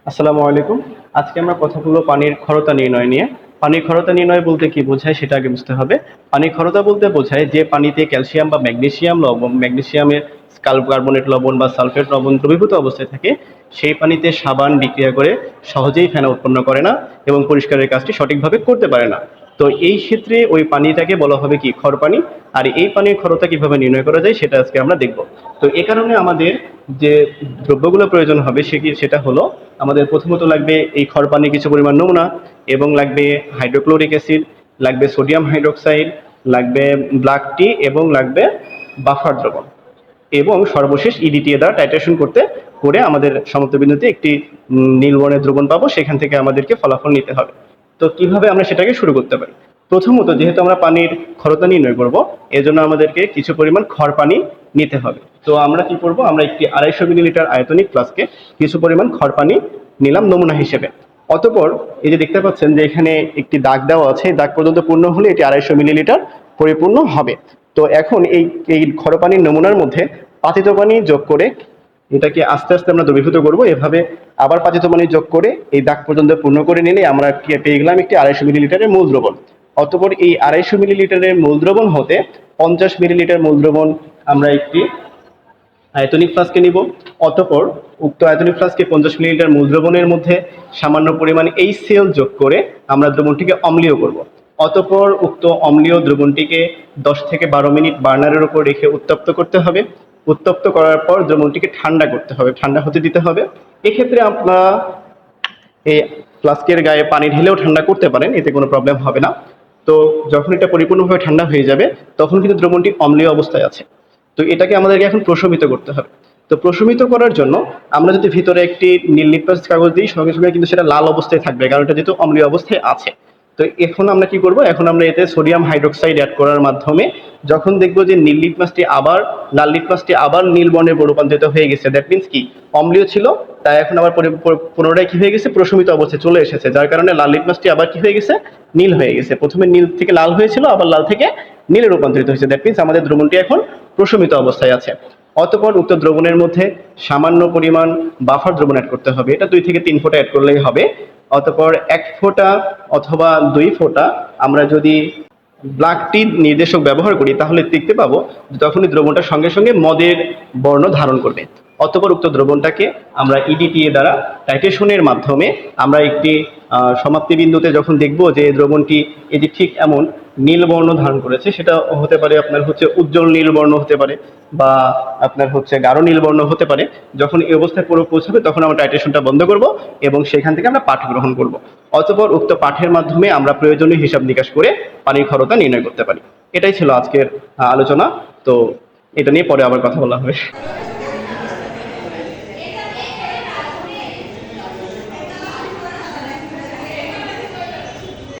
আসসালামু আলাইকুম। আজকে আমরা কথা বলবো পানির ক্ষরতা নির্ণয় নিয়ে। পানির ক্ষরতা নির্ণয় বলতে কি বোঝায় সেটা আগে বুঝতে হবে। পানির ক্ষরতা বলতে বোঝায় যে পানিতে ক্যালসিয়াম বা ম্যাগনেসিয়াম লবণ, ম্যাগনেসিয়ামের কার্বনেট লবণ বা সালফেট লবণ দ্রবীভূত অবস্থায় থাকে, সেই পানিতে সাবান বিক্রিয়া করে সহজেই ফেনা উৎপন্ন করে না এবং পরিষ্কারের কাজটি সঠিকভাবে করতে পারে না। তো এই ক্ষেত্রে ওই পানিটাকে বলা হবে কি খর পানি। আর এই পানির ক্ষরতা কিভাবে নির্ণয় করা যায় সেটা আজকে আমরা দেখব। তো এ কারণে আমাদের যে দ্রব্যগুলো প্রয়োজন হবে সেটা হলো, আমাদের প্রথমত লাগবে এই খর পানির কিছু পরিমাণ নমুনা, এবং লাগবে হাইড্রোক্লোরিক অ্যাসিড, লাগবে সোডিয়াম হাইড্রোক্সাইড, লাগবে ব্ল্যাক টি, এবং লাগবে বাফার দ্রবণ, এবং সর্বশেষ ইডিটিএ দ্বারা টাইট্রেশন করে আমাদের সমাপ্ত বিন্দুতে একটি নীল বর্ণের দ্রবণ পাবো। সেখান থেকে আমাদেরকে ফলাফল নিতে হবে। তো কিভাবে আমরা সেটাকে শুরু করতে পারি? প্রথমত, যেহেতু আমরা পানির ক্ষরতা নির্ণয় করব, এজন্য আমাদেরকে কিছু পরিমাণ খর পানি নিতে হবে। তো আমরা কি করব, আমরা একটি 250 মিলিলিটার আয়তনিক ফ্লাস্কে কিছু পরিমাণ খর পানি নিলাম নমুনা হিসেবে। অতঃপর এই যে দেখতে পাচ্ছেন যে এখানে একটি দাগ দেওয়া আছে, এই দাগ পর্যন্ত পূর্ণ হলে এটি 250 মিলিলিটার পরিপূর্ণ হবে। তো এখন এই এই খর পানির নমুনার মধ্যে পাতিত পানি যোগ করে এটাকে আস্তে আস্তে আমরা দ্রবীভূত করব। এভাবে আবার পাতিত পানি যোগ করে এই দাগ পর্যন্ত পূর্ণ করে নিলে আমরা পেয়ে গেলাম একটি 250 মিলিলিটারের মূল দ্রবণ। অতঃপর এই 250 মিলিলিটারের মূল দ্রবণ হতে 50 মিলিলিটার মূল দ্রবণ আমরা একটি আয়তনিক ফ্লাস্কে নিব। অতঃপর উক্ত আয়তনিক ফ্লাস্কে 50 মিলিলিটার মূল দ্রবণের মধ্যে সামান্য পরিমাণ HCl যোগ করে আমরা দ্রবণটিকে অম্লীয় করব। অতঃপর উক্ত অম্লীয় দ্রবণটিকে 10 থেকে 12 মিনিট বার্নারের উপর রেখে উত্তপ্ত করতে হবে। উত্তপ্ত করার পর দ্রবণটিকে ঠান্ডা করতে হবে, ঠান্ডা হতে দিতে হবে। এক্ষেত্রে আপনারা এই ফ্লাস্কের গায়ে পানি ঢেলেও ঠান্ডা করতে পারেন, এতে কোনো প্রবলেম হবে না। তো যখন এটা পরিপূর্ণভাবে ঠান্ডা হয়ে যাবে তখন কিন্তু দ্রবণটি অম্লীয় অবস্থায় আছে। তো এটাকে আমাদেরকে এখন প্রশমিত করতে হবে। তো প্রশমিত করার জন্য আমরা যদি ভিতরে একটি নীল লিটমাস কাগজ দিই, সঙ্গে সঙ্গে কিন্তু সেটা লাল অবস্থায় থাকবে, কারণ এটা যেহেতু অম্লীয় অবস্থায় আছে। তো এখন আমরা কি করব, এখন আমরা এতে সোডিয়াম হাইড্রোক্সাইড অ্যাড করার মাধ্যমে যখন দেখবো যে নীল লিটমাসটি আবার লাল লিটমাসটি আবার নীল বর্ণে রূপান্তরিত হয়ে গেছে, দ্যাট মিন্স কি অম্লীয় ছিল, তাই এখন আবার পুনরায় কি হয়ে গেছে, প্রশমিত অবস্থায় চলে এসেছে, যার কারণে লাল লিটমাসটি আবার কি হয়ে গেছে, নীল হয়ে গেছে। প্রথমে নীল থেকে লাল হয়েছিল, আবার লাল থেকে নীলে রূপান্তরিত হয়েছে, দ্যাট মিন্স আমাদের দ্রবণটি এখন প্রশমিত অবস্থায় আছে। অতঃপর উক্ত দ্রবণের মধ্যে সামান্য পরিমাণ বাফার দ্রবণ অ্যাড করতে হবে, এটা 2 থেকে 3 ফোঁটা অ্যাড করলেই হবে। অতঃপর 1 ফোঁটা অথবা 2 ফোঁটা আমরা যদি ব্ল্যাক টি নির্দেশক ব্যবহার করি তাহলে দেখতে পাবো যে তখনই দ্রবণটা সঙ্গে সঙ্গে মদের বর্ণ ধারণ করবে। অতঃপর উক্ত দ্রবণটাকে আমরা ইডিটিএ দ্বারা টাইট্রেশনের মাধ্যমে আমরা একটি সমাপ্তি বিন্দুতে যখন দেখব যে দ্রবণটি এই যে ঠিক এমন নীল বর্ণ ধারণ করেছে, সেটা হতে পারে আপনার হচ্ছে উজ্জ্বল নীল বর্ণ হতে পারে, বা আপনার হচ্ছে গাঢ় নীল বর্ণ হতে পারে। যখন এই অবস্থায় পুরো পৌঁছাবে তখন আমরা টাইট্রেশনটা বন্ধ করব এবং সেখান থেকে আমরা পাঠ গ্রহণ করব। অতঃপর উক্ত পাঠের মাধ্যমে আমরা প্রয়োজনীয় হিসাব নিকাশ করে পানির ক্ষরতা নির্ণয় করতে পারি। এটাই ছিল আজকের আলোচনা। তো এটা নিয়ে পরে আবার কথা বলা হবে।